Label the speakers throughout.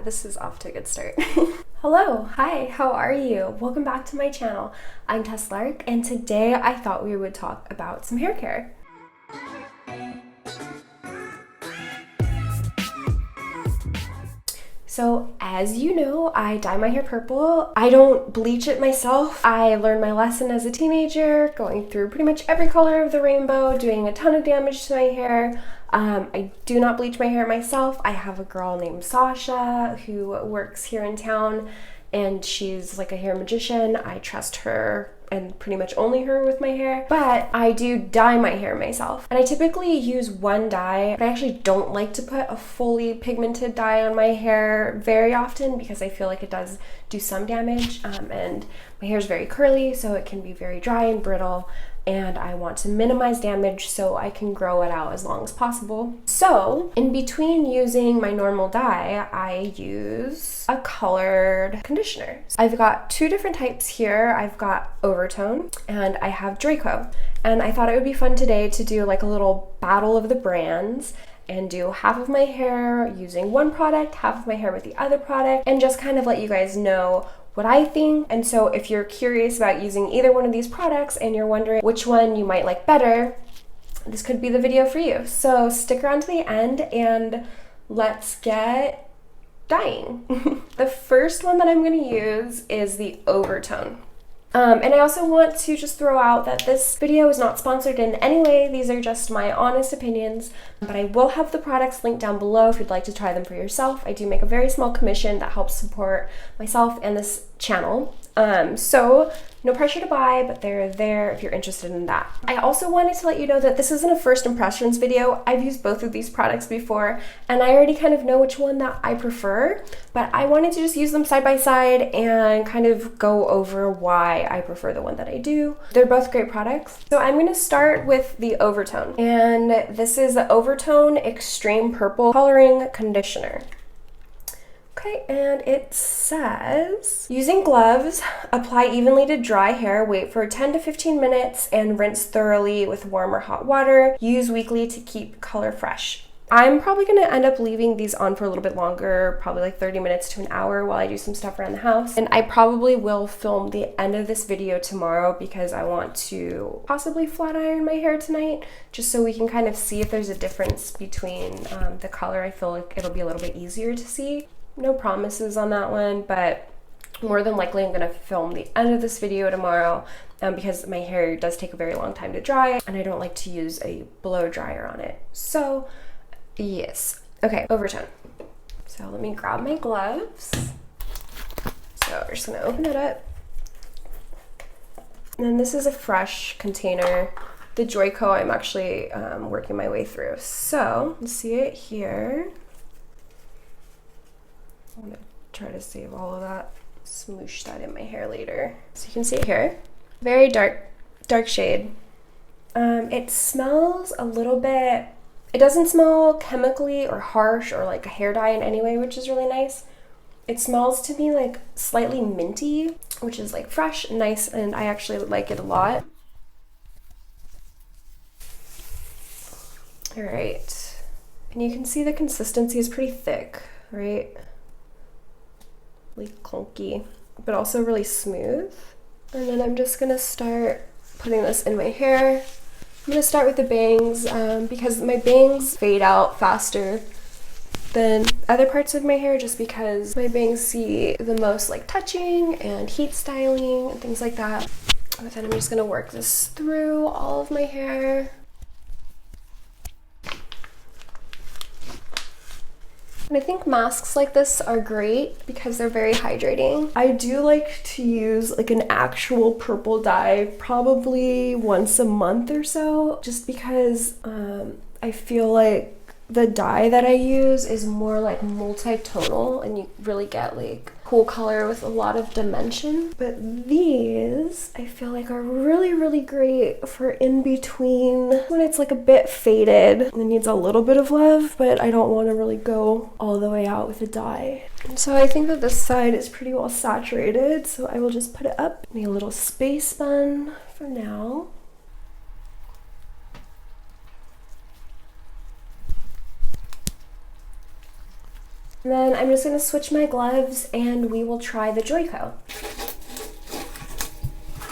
Speaker 1: this is off to a good start. Hello, hi, how are you? Welcome back to my channel. I'm Tess Lark, and today I thought we would talk about some hair care. So as you know, I dye my hair purple. I don't bleach it myself. I learned my lesson as a teenager, going through pretty much every color of the rainbow, doing a ton of damage to my hair. I do not bleach my hair myself. I have a girl named Sasha who works here in town, and she's like a hair magician. I trust her and pretty much only her with my hair, but I do dye my hair myself. And I typically use one dye, but I actually don't like to put a fully pigmented dye on my hair very often because I feel like it does do some damage, and my hair is very curly, so it can be very dry and brittle, and I want to minimize damage so I can grow it out as long as possible. So in between using my normal dye, I use a colored conditioner. I've got two different types here. I've got OVERTONE and I have JOICO. And I thought it would be fun today to do like a little battle of the brands and do half of my hair using one product, half of my hair with the other product, and just kind of let you guys know what I think. And so if you're curious about using either one of these products and you're wondering which one you might like better, this could be the video for you. So stick around to the end and let's get dyeing. The first one that I'm going to use is the OVERTONE. And I also want to just throw out that this video is not sponsored in any way. These are just my honest opinions, but I will have the products linked down below if you'd like to try them for yourself. I do make a very small commission that helps support myself and this channel. So no pressure to buy, but they're there if you're interested in that. I also wanted to let you know that this isn't a first impressions video. I've used both of these products before, and I already kind of know which one that I prefer, but I wanted to just use them side by side and kind of go over why I prefer the one that I do. They're both great products. So I'm going to start with the OVERTONE, and this is the OVERTONE Extreme Purple Coloring Conditioner. Okay, and it says, using gloves, apply evenly to dry hair, wait for 10 to 15 minutes, and rinse thoroughly with warm or hot water. Use weekly to keep color fresh. I'm probably going to end up leaving these on for a little bit longer, probably like 30 minutes to an hour while I do some stuff around the house. And I probably will film the end of this video tomorrow because I want to possibly flat iron my hair tonight, just so we can kind of see if there's a difference between the color. I feel like it'll be a little bit easier to see. No promises on that one, but more than likely I'm going to film the end of this video tomorrow because my hair does take a very long time to dry and I don't like to use a blow dryer on it. So yes. Okay, OVERTONE. So let me grab my gloves. So we're just going to open it up. And then this is a fresh container. The JOICO I'm actually working my way through. So you see it here. I'm gonna try to save all of that, smoosh that in my hair later. So you can see it here. Very dark shade. It smells a little bit, it doesn't smell chemically or harsh or like a hair dye in any way, which is really nice. It smells to me like slightly minty, which is like fresh and nice, and I actually like it a lot. All right, and you can see the consistency is pretty thick, right? Really clunky, but also really smooth. And then I'm just gonna start putting this in my hair. I'm gonna start with the bangs because my bangs fade out faster than other parts of my hair, just because my bangs see the most like touching and heat styling and things like that. And then I'm just gonna work this through all of my hair. And I think masks like this are great because they're very hydrating. I do like to use like an actual purple dye probably once a month or so, just because I feel like the dye that I use is more like multi-tonal and you really get like cool color with a lot of dimension. But these I feel like are really great for in between when it's like a bit faded and it needs a little bit of love, but I don't want to really go all the way out with the dye. And so I think that this side is pretty well saturated, so I will just put it up. Make a little space bun for now. And then I'm just gonna switch my gloves and we will try the JOICO.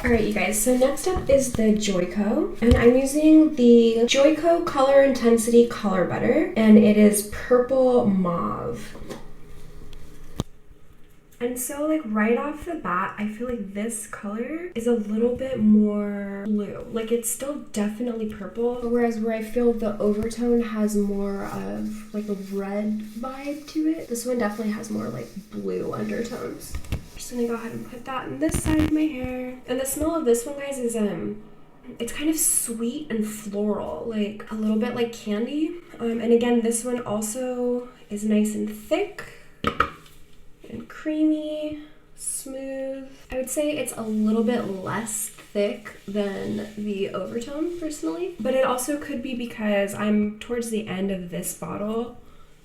Speaker 1: Alright you guys, so next up is the JOICO, and I'm using the JOICO Color Intensity Color Butter, and it is purple mauve. And so like right off the bat, I feel like this color is a little bit more blue. Like it's still definitely purple, whereas where I feel the Overtone has more of like a red vibe to it, this one definitely has more like blue undertones. Just gonna go ahead and put that on this side of my hair. And the smell of this one, guys, is it's kind of sweet and floral, like a little bit like candy. And again, this one also is nice and thick and creamy, smooth. I would say it's a little bit less thick than the Overtone personally, but it also could be because I'm towards the end of this bottle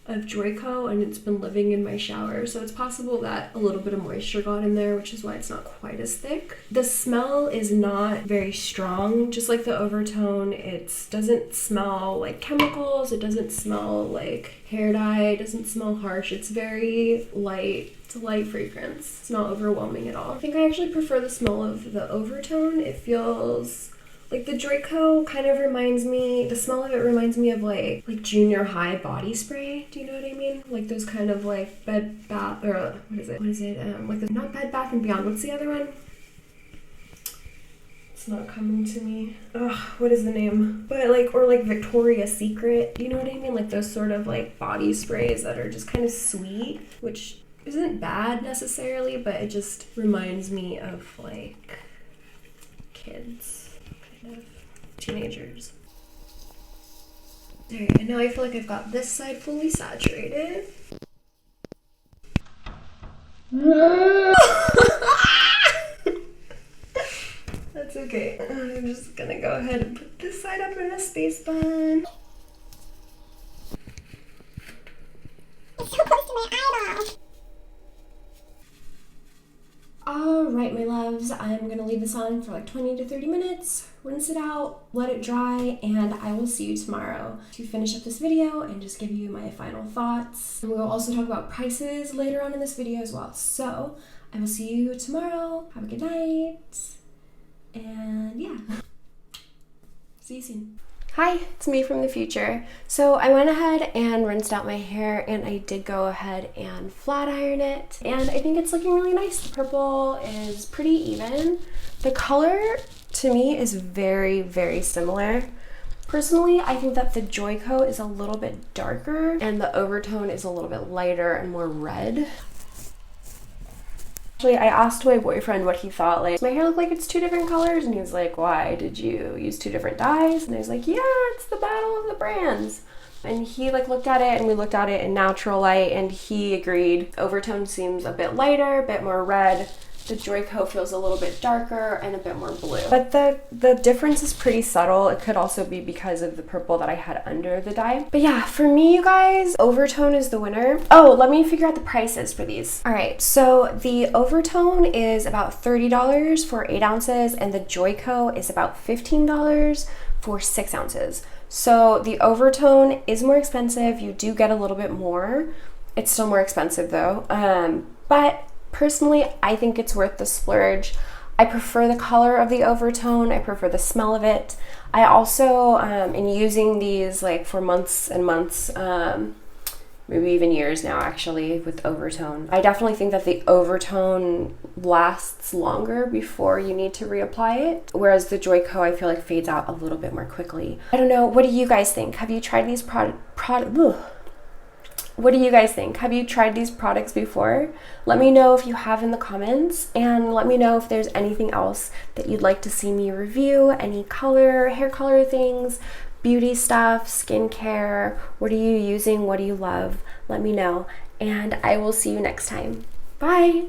Speaker 1: of JOICO and it's been living in my shower, so it's possible that a little bit of moisture got in there, which is why it's not quite as thick. The smell is not very strong, just like the Overtone. It doesn't smell like chemicals, it doesn't smell like hair dye, it doesn't smell harsh. It's very light. It's a light fragrance. It's not overwhelming at all. I think I actually prefer the smell of the Overtone. It feels like the JOICO kind of reminds me, the smell of it reminds me of like junior high body spray. Do you know what I mean? Like those kind of like Bed Bath, or what is it? Like the, not Bed Bath and Beyond. What's the other one? It's not coming to me. Ugh, what is the name? But like, or like Victoria's Secret. You know what I mean? Like those sort of like body sprays that are just kind of sweet, which isn't bad necessarily, but it just reminds me of like kids. Teenagers. Alright, and now I feel like I've got this side fully saturated. That's okay. I'm just gonna go ahead and put this side up in a space bun. It's so close to my eyeball. Alright, my loves, I'm gonna leave this on for like 20 to 30 minutes, rinse it out, let it dry, and I will see you tomorrow to finish up this video and just give you my final thoughts. And we will also talk about prices later on in this video as well. So, I will see you tomorrow. Have a good night. And yeah. See you soon. Hi, it's me from the future. So I went ahead and rinsed out my hair, and I did go ahead and flat iron it, and I think it's looking really nice. The purple is pretty even. The color to me is very, very similar. Personally, I think that the JOICO is a little bit darker and the Overtone is a little bit lighter and more red. Actually, I asked my boyfriend what he thought, like, does my hair look like it's two different colors? And he was like, why? Did you use two different dyes? And I was like, yeah, it's the battle of the brands. And he like looked at it, and we looked at it in natural light, and he agreed. Overtone seems a bit lighter, a bit more red. The JOICO feels a little bit darker and a bit more blue. But the difference is pretty subtle. It could also be because of the purple that I had under the dye. But yeah, for me, you guys, Overtone is the winner. Oh, let me figure out the prices for these. All right, so the Overtone is about $30 for 8 ounces, and the JOICO is about $15 for 6 ounces. So the Overtone is more expensive. You do get a little bit more. It's still more expensive though. But personally, I think it's worth the splurge. I prefer the color of the Overtone. I prefer the smell of it. I also, in using these like for months and months, maybe even years now actually with Overtone, I definitely think that the Overtone lasts longer before you need to reapply it. Whereas the JOICO, I feel like fades out a little bit more quickly. I don't know, what do you guys think? Have you tried these What do you guys think? Have you tried these products before? Let me know if you have in the comments, and let me know if there's anything else that you'd like to see me review, any color, hair color things, beauty stuff, skincare. What are you using? What do you love? Let me know, and I will see you next time. Bye!